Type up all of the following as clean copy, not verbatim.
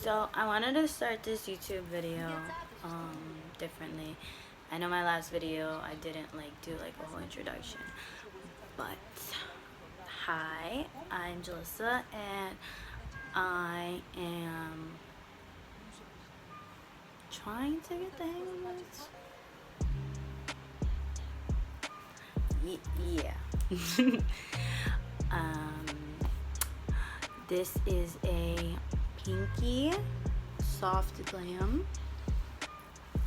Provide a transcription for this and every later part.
So I wanted to start this YouTube video differently. I know my last video I didn't do a whole introduction, but hi, I'm Jalissa and I am trying to get the hang of this. Yeah. This is a pinky soft glam.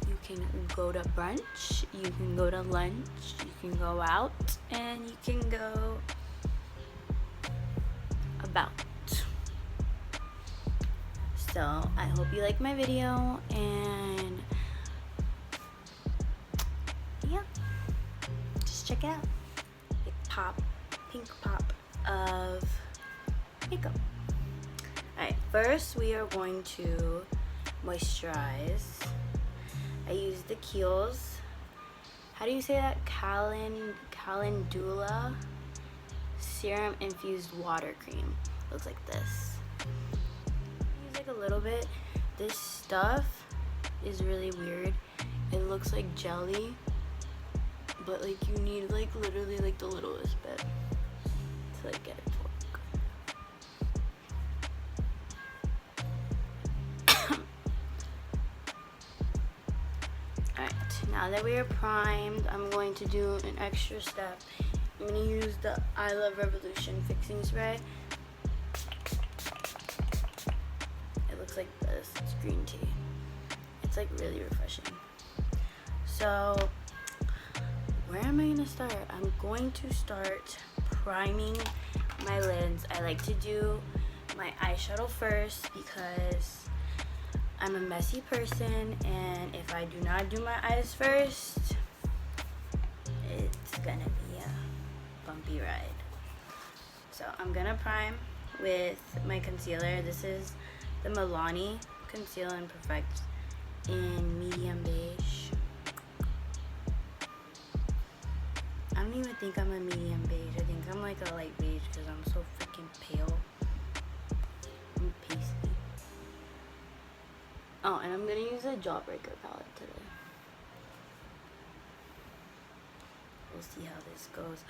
You can go to brunch, you can go to lunch, you can go out, and you can go about. So I hope you like my video, and yeah, just check it out. Pink pop of makeup. Alright, first we are going to moisturize. I use the Kiehl's, how do you say that? Calendula serum infused water cream. Looks like this. Use a little bit. This stuff is really weird. It looks like jelly, but you need literally the littlest bit to get it to work. Alright, now that we are primed, I'm going to do an extra step. I'm going to use the I Love Revolution fixing spray. It looks like this. It's green tea. It's really refreshing. So where am I going to start? I'm going to start priming my lids. I like to do my eyeshadow first because I'm a messy person, and if I do not do my eyes first, it's gonna be a bumpy ride. So I'm gonna prime with my concealer. This is the Milani Conceal and Perfect in medium beige. I don't even think I'm a medium beige. I think I'm a light beige because I'm so freaking pale. I'm pasty. Oh, and I'm gonna use a Jawbreaker palette today. We'll see how this goes.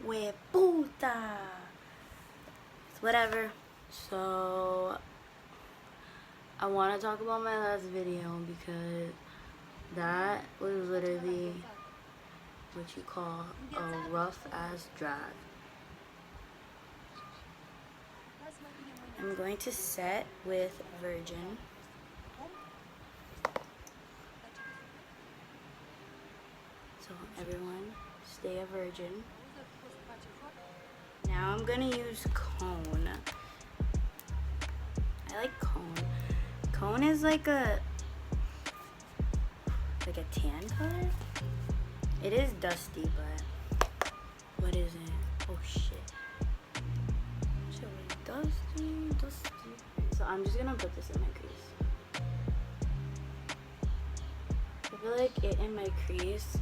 We puta! It's whatever. So I want to talk about my last video because that was literally what you call a rough ass drag. I'm going to set with Virgin. So everyone, stay a virgin. Now I'm gonna use Cone. I like Cone. Cone is like a tan color. It is dusty, but what is it? Oh shit. Dusty. So I'm just gonna put this in my crease. I feel like it in my crease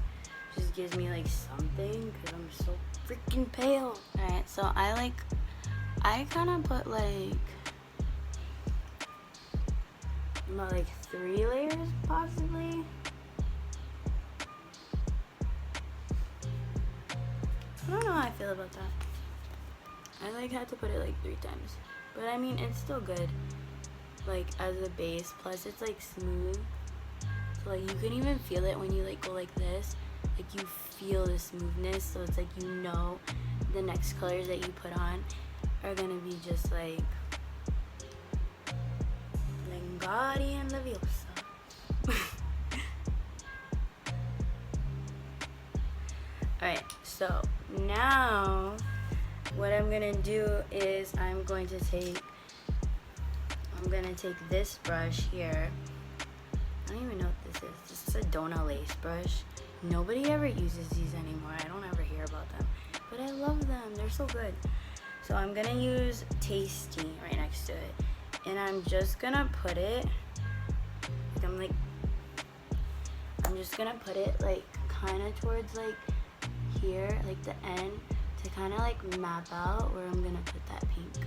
just gives me something because I'm so freaking pale. Alright, so I kind of put about 3 layers possibly. I don't know how I feel about that. I had to put it 3 times, but I mean it's still good as a base, plus it's smooth, so you can even feel it when you go like this. You feel the smoothness, so it's the next colors that you put on are gonna be just Wingardium Leviosa. Alright, so now what I'm gonna do is I'm gonna take this brush here. I don't even know what this is. This is a donut lace brush. Nobody ever uses these anymore. I don't ever hear about them, but I love them. They're so good. So I'm gonna use Tasty right next to it, and I'm just gonna put it. I'm just gonna put it kind of towards here, the end, to kind of like map out where I'm gonna put that pink.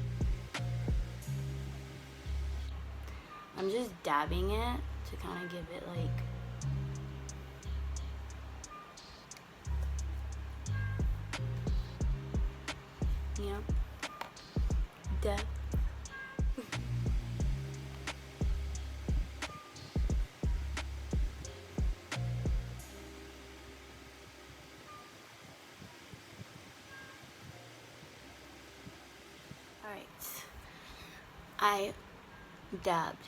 I'm just dabbing it to kind of give it like depth. Alright, I dabbed.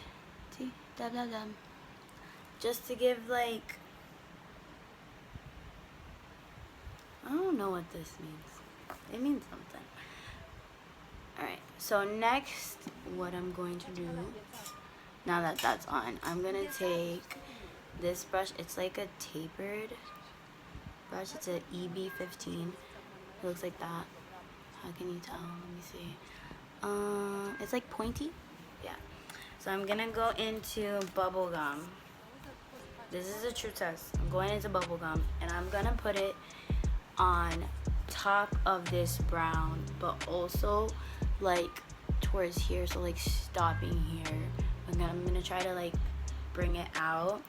See? Dab, dab, dab. Just to give like, I don't know what this means. It means something. Alright, so next, what I'm going to do, now that that's on, I'm going to take this brush. It's like a tapered brush. It's an EB15. It looks like that. How can you tell? Let me see. It's like pointy. Yeah. So I'm going to go into bubblegum. This is a true test. I'm going into bubblegum, and I'm going to put it on top of this brown, but also like towards here, so like stopping here. I'm gonna try to like bring it out.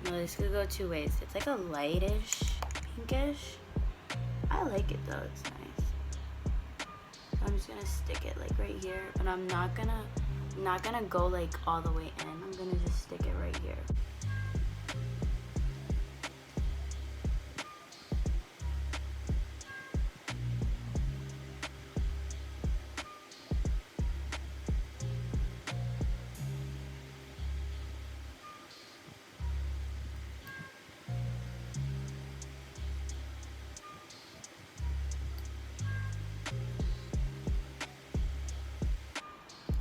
No, this could go two ways. It's like a lightish pinkish. I like it though, it's nice. So I'm just gonna stick it like right here, but I'm not gonna go like all the way in. I'm gonna just stick it right here.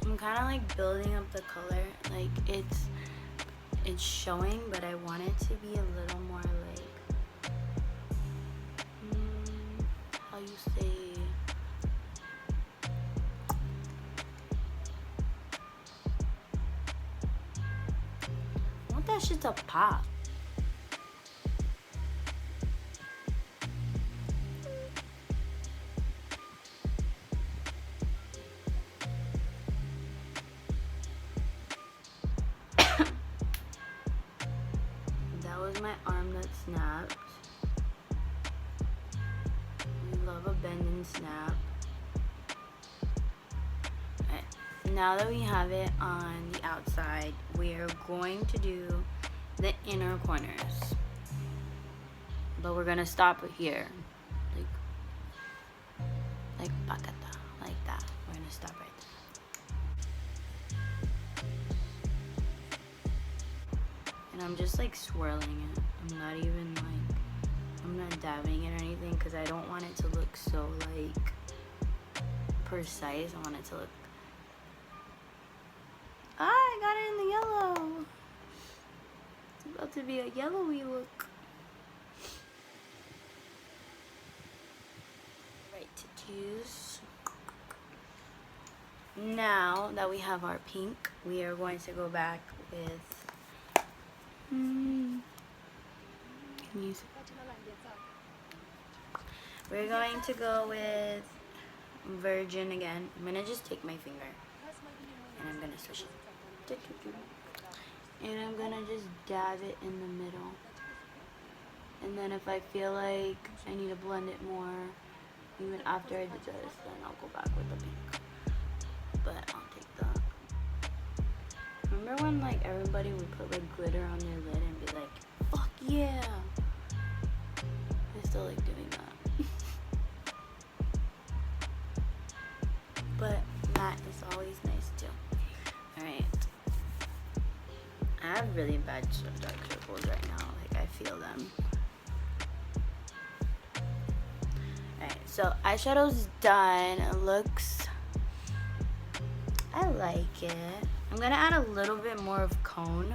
I'm kind of like building up the color, like it's showing, but I want it to be a little more like, how you say, I want that shit to pop. My arm that snapped. We love a bend and snap. Alright, now that we have it on the outside, we are going to do the inner corners. But we're gonna stop it here. Like bacata, like that. We're gonna stop right there. And I'm just like swirling it. I'm not even like, I'm not dabbing it or anything because I don't want it to look so like precise. I want it to look, I got it in the yellow. It's about to be a yellowy look. Right, tattoos. Now that we have our pink, we are going to go back with we're going to go with Virgin again. I'm gonna just take my finger and I'm gonna switch it. And I'm gonna just dab it in the middle. And then if I feel like I need to blend it more, even after I did this, then I'll go back with the pink. But I'll take that. Remember when like everybody would put like glitter on their lid and be like, fuck yeah. I still like doing that. But matte is always nice too. Alright. I have really bad dark circles right now. Like I feel them. Alright, so eyeshadow's done. It looks, I like it. I'm gonna add a little bit more of cone,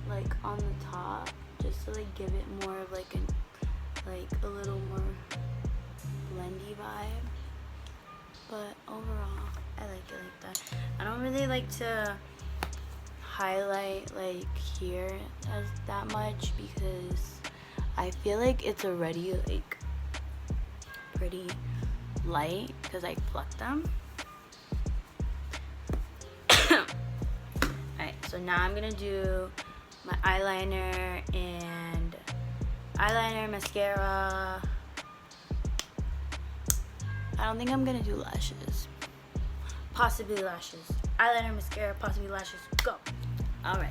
like on the top, just to like give it more of like a little more blendy vibe. But overall, I like it like that. I don't really like to highlight like here as that much because I feel like it's already like pretty light because I plucked them. Alright, so now I'm gonna do my eyeliner and mascara. I don't think I'm gonna do lashes. Possibly lashes. Eyeliner, mascara, possibly lashes. Go. Alright.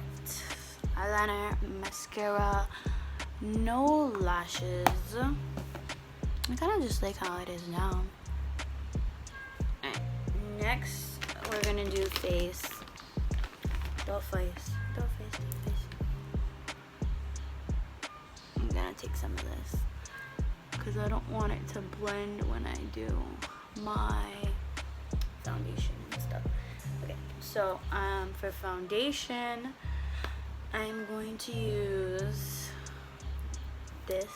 Eyeliner, mascara, no lashes. I kind of just like how it is now. Alright. Next, we're gonna do face. Don't face. I'm gonna take some of this because I don't want it to blend when I do my foundation and stuff. Okay, so for foundation, I'm going to use this,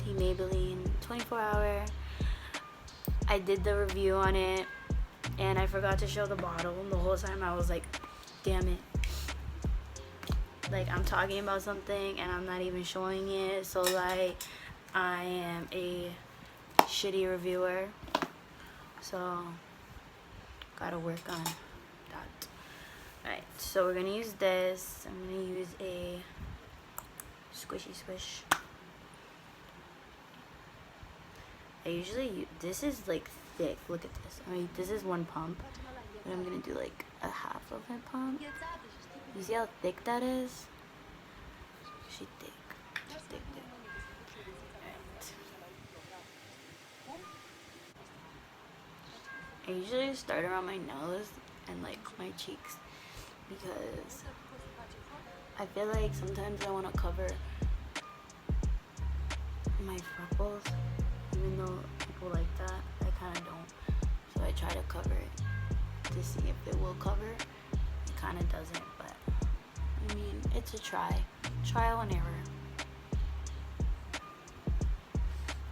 the Maybelline 24 Hour. I did the review on it and I forgot to show the bottle. The whole time I was like, damn it. Like, I'm talking about something and I'm not even showing it. So like, I am a shitty reviewer. So, gotta work on that. Alright, so we're gonna use this. I'm gonna use a squishy squish. I usually use, this is like thick. Look at this. I mean, this is one pump, but I'm gonna do like a half of a pump. You see how thick that is? She thick. She's thick. Alright. I usually start around my nose and like my cheeks because I feel like sometimes I want to cover my freckles, even though people like that. I kind of don't. So I try to cover it to see if it will cover. It kind of doesn't, but I mean, it's a trial and error.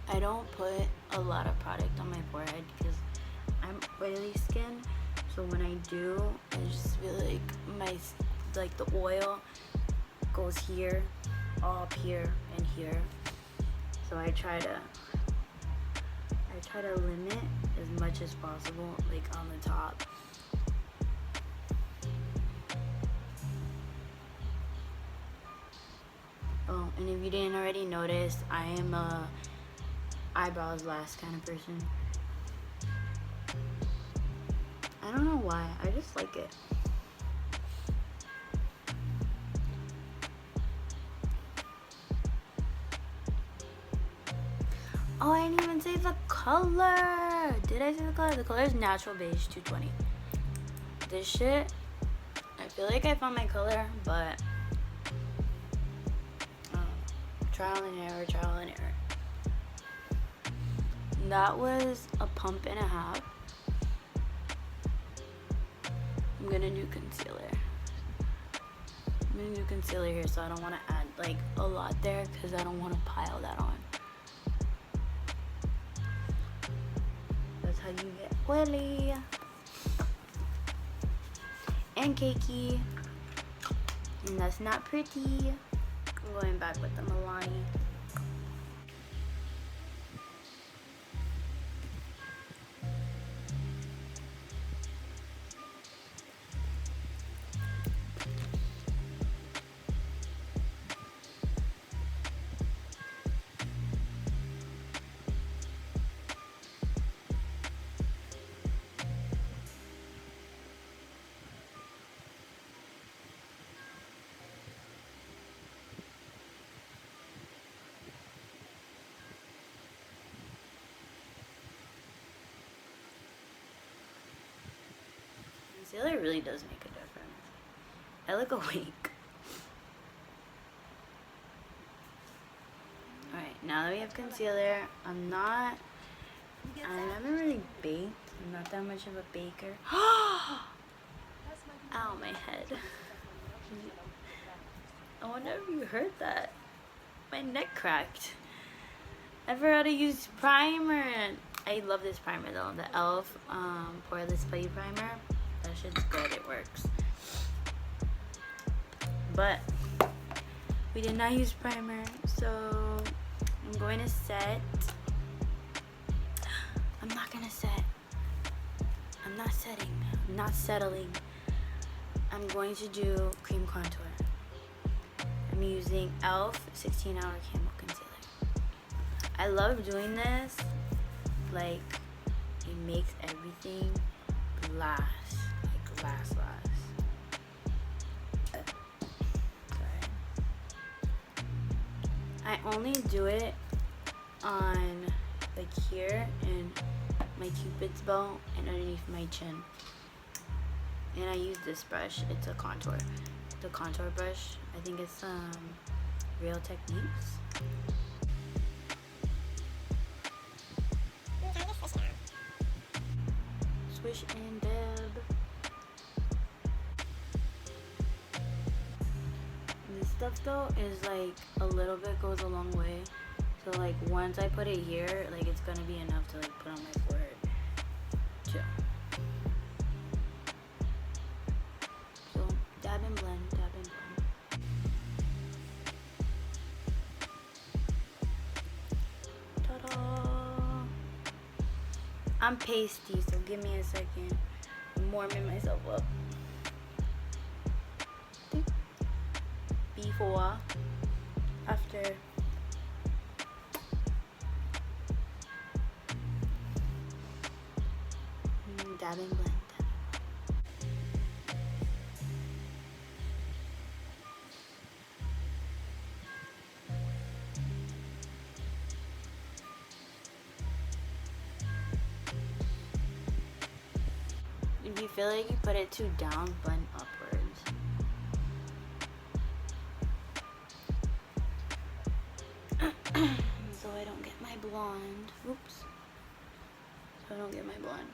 I don't put a lot of product on my forehead because I'm oily skin, so when I do, I just feel like the oil goes here, all up here and here. So I try to limit as much as possible, like on the top. Oh, and if you didn't already notice, I am a eyebrows last kind of person. I don't know why, I just like it. Oh, I didn't even say the color. Did I say the color? The color is Natural Beige 220. This shit, I feel like I found my color, but trial and error. That was a pump and a half. I'm gonna do concealer. Here, so I don't want to add like a lot there because I don't want to pile that on. That's how you get oily and cakey, and that's not pretty. I'm going back with the Milani. Concealer really does make a difference. I look awake. Alright, now that we have concealer, I haven't really baked. I'm not that much of a baker. Ow, my head. I wonder if you heard that. My neck cracked. I forgot to use primer. I love this primer though, the e.l.f. Poreless Putty Primer. That shit's good, it works. But We did not use primer, so I'm going to set. I'm not gonna set. I'm not setting. I'm not settling. I'm going to do cream contour. I'm using e.l.f. 16-hour Camo Concealer. I love doing this. Like, it makes everything last. Like, last. Sorry. I only do it on, like, here and my cupid's bow and underneath my chin. And I use this brush. It's a contour. The contour brush. I think it's Real Techniques. Swish and dab. This stuff though is like a little bit goes a long way. So like once I put it here, like it's gonna be enough to like put on my forehead too. So dab and blend, dab and blend. Ta-da! I'm pasty, so give me a second. I'm warming myself up. Before, after. Dab and blend. If you feel like you put it too down, blend upwards. So I don't get my blonde. Oops. So I don't get my blonde.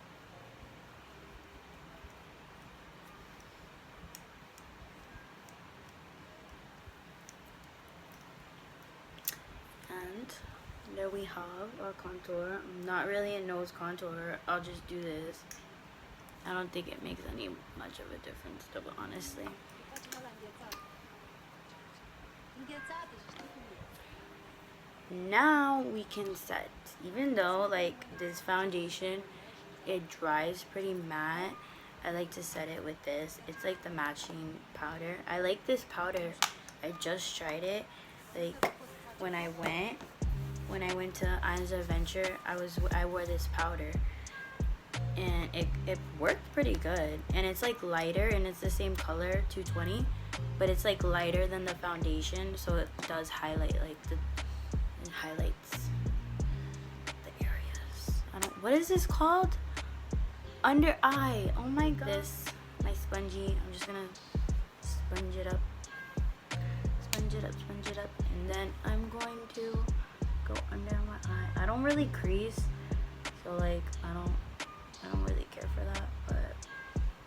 And there we have our contour. I'm not really a nose contour. I'll just do this. I don't think it makes any much of a difference, though, honestly. Now we can set. Even though like this foundation, it dries pretty matte, I like to set it with this. It's like the matching powder. I like this powder. I just tried it. Like when I went to Islands of Adventure, I wore this powder. And it worked pretty good, and it's like lighter, and it's the same color, 220, but it's like lighter than the foundation, so it does highlight like it highlights the areas. What is this called? Under eye. Oh my god. This, my spongy, I'm just gonna sponge it up, and then I'm going to go under my eye. I don't really crease, so like I don't really care for that, but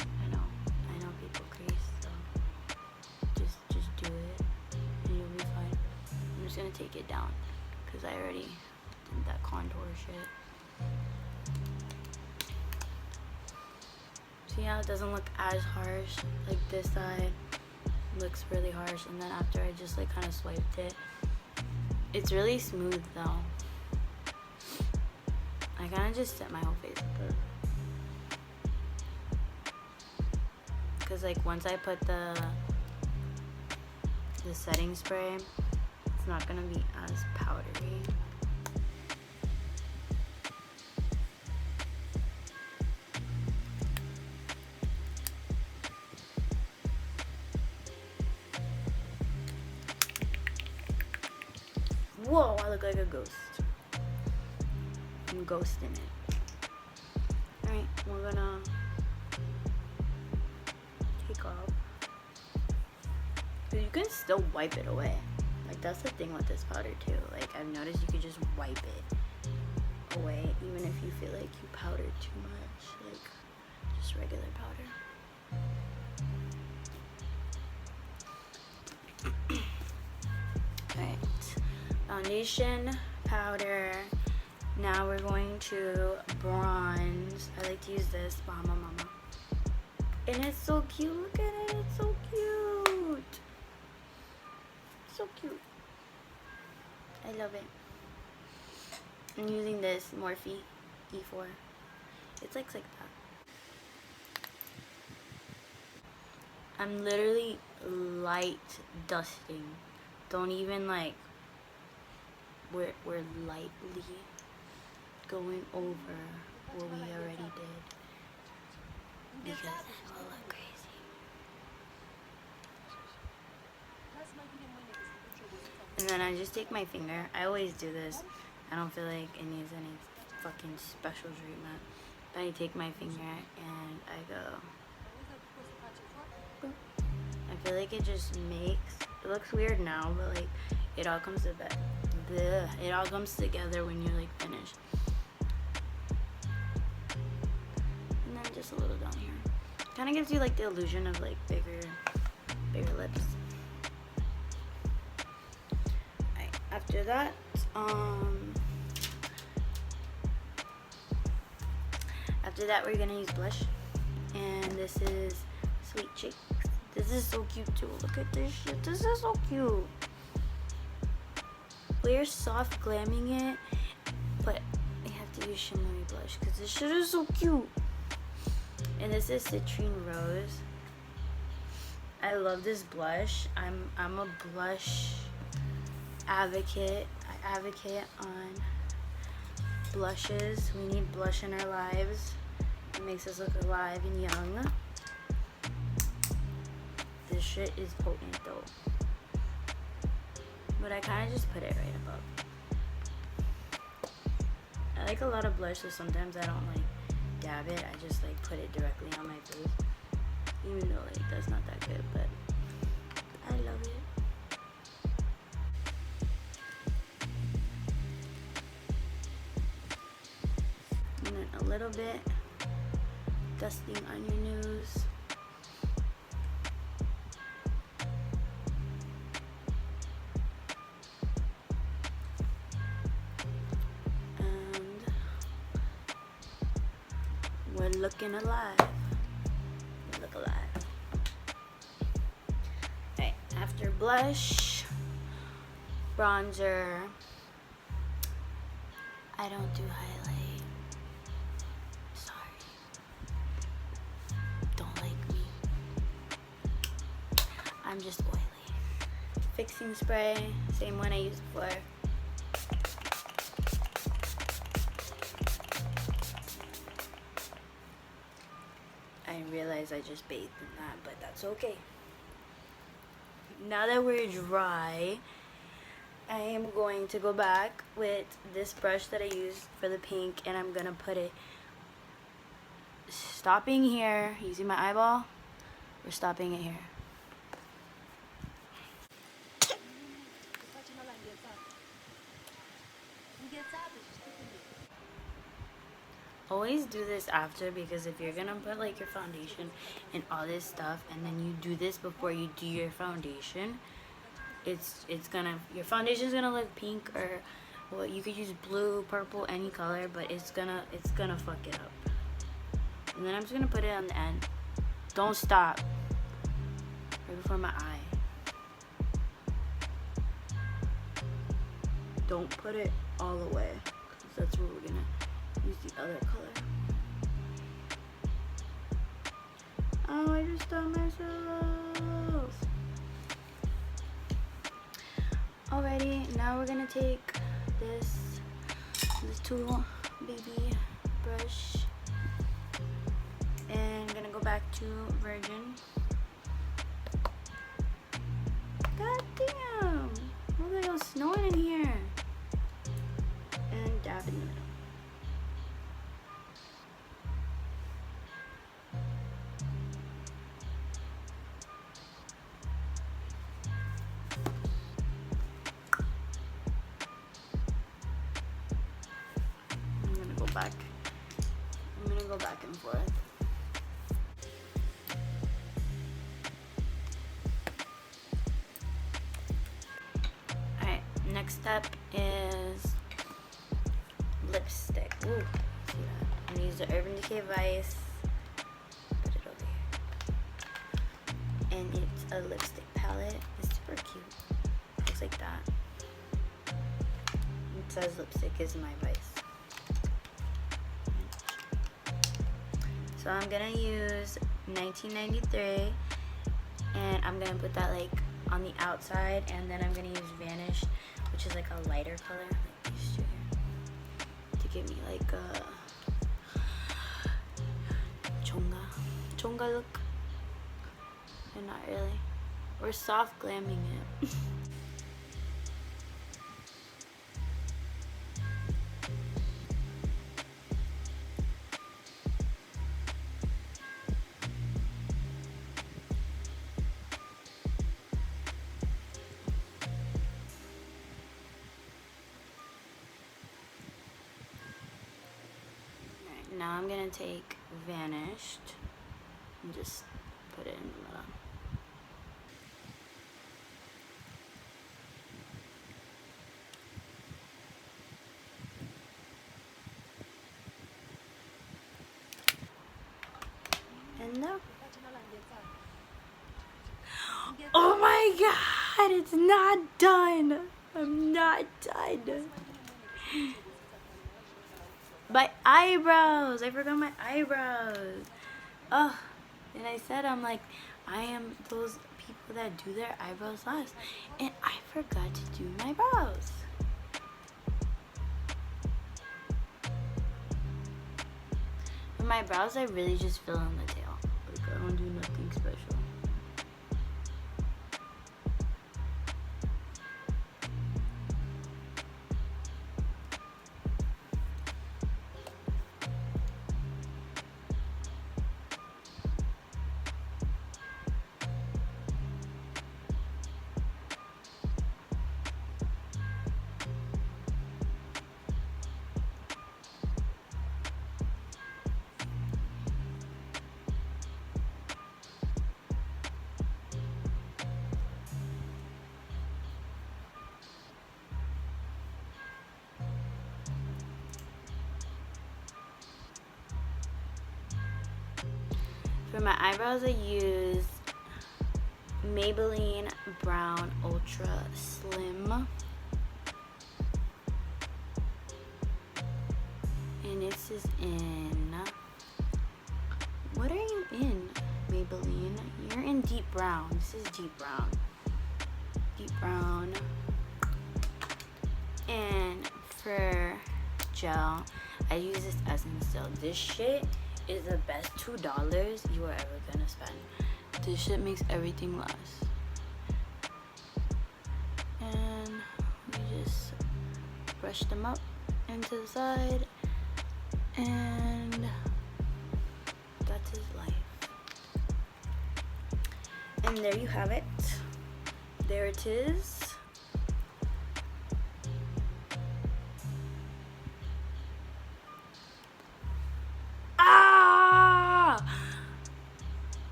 I know people crease, so just do it and you'll be fine. I'm just gonna take it down because I already did that contour shit. See how it doesn't look as harsh? Like this side looks really harsh, and then after I just like kind of swiped it, it's really smooth though. I kind of just set my whole face up. Because like once I put the setting spray, it's not gonna be as powdery. Whoa, I look like a ghost. I'm ghosting it. Alright, we're gonna take off. Because you can still wipe it away. Like that's the thing with this powder too. Like I've noticed you could just wipe it away even if you feel like you powdered too much. Like just regular powder. Alright. Foundation, powder. Now we're going to bronze. I like to use this, Mama. And it's so cute. Look at it. It's so cute. so cute. I love it. I'm using this Morphe E4. It's like that. I'm literally light dusting. Don't even like, we're lightly going over what we already did, because it will look crazy. And then I just take my finger. I always do this. I don't feel like it needs any fucking special treatment. But I take my finger and I go. Boop. I feel like it just makes, it looks weird now, but like it all comes together. It all comes together when you're like finished. And then just a little down here. Kind of gives you like the illusion of like bigger lips. Alright, after that, we're gonna use blush, and this is Sweet Cheeks. This is so cute too. Look at this shit. This is so cute. We're soft glamming it, but I have to use shimmery blush because this shit is so cute. And this is Citrine Rose. I love this blush. I'm a blush advocate. I advocate on blushes. We need blush in our lives. It makes us look alive and young. This shit is potent though. But I kind of just put it right above. I like a lot of blush, so sometimes I don't like dab it. I just like put it directly on my face. Even though like that's not that good, but I love it. And then a little bit dusting on your nose. And we're looking alive. We look alive. Alright, after blush, bronzer. I don't do highlight. I'm just oily. Fixing spray, same one I used before. I realize I just bathed in that, but that's okay. Now that we're dry, I am going to go back with this brush that I used for the pink, and I'm gonna put it, stopping here, you see my eyeball? We're stopping it here. Always do this after, because if you're gonna put like your foundation and all this stuff, and then you do this before you do your foundation, it's gonna, your foundation's gonna look pink, or well, you could use blue, purple, any color, but it's gonna fuck it up. And then I'm just gonna put it on the end. Don't stop. Right before my eye. Don't put it all the way, because that's where we're gonna use the other color. Oh, I just stopped myself. Alrighty, now we're gonna take this little baby brush, and I'm gonna go back to Virgin. God damn! Look like it's snowing in here. And dab in the middle. I'm gonna go back and forth. Alright, next step is lipstick. Ooh, see that? I'm gonna use the Urban Decay Vice. Put it over here. And it's a lipstick palette. It's super cute. looks like that. It says lipstick is my vice. So I'm gonna use 1993, and I'm gonna put that like on the outside, and then I'm gonna use Vanish, which is like a lighter color, like these two here, to give me like a chonga look. And not really. We're soft glamming it. Now I'm gonna take Vanished and just put it in the middle. And now. Oh my god, it's not done. I'm not done. My eyebrows! I forgot my eyebrows. Oh, and I said I'm like, I am those people that do their eyebrows last. And I forgot to do my brows. For my brows, I really just fill in the tail. Like, I don't do nothing special. For my eyebrows, I use Maybelline Brown Ultra Slim. And this is in... What are you in, Maybelline? You're in Deep Brown. This is Deep Brown. Deep Brown. And for gel, I use this Essence Gel. This shit is the best $2 you are ever gonna spend. This shit makes everything last. And we just brush them up into the side, and that's his life. And there you have it. There it is.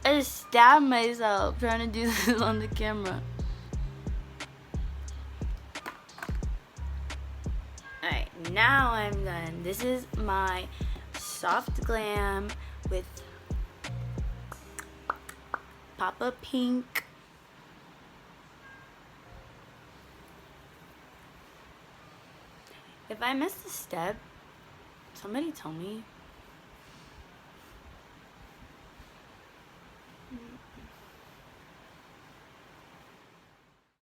I just stabbed myself trying to do this on the camera. Alright, now I'm done. This is my soft glam with Papa Pink. If I missed a step, somebody tell me.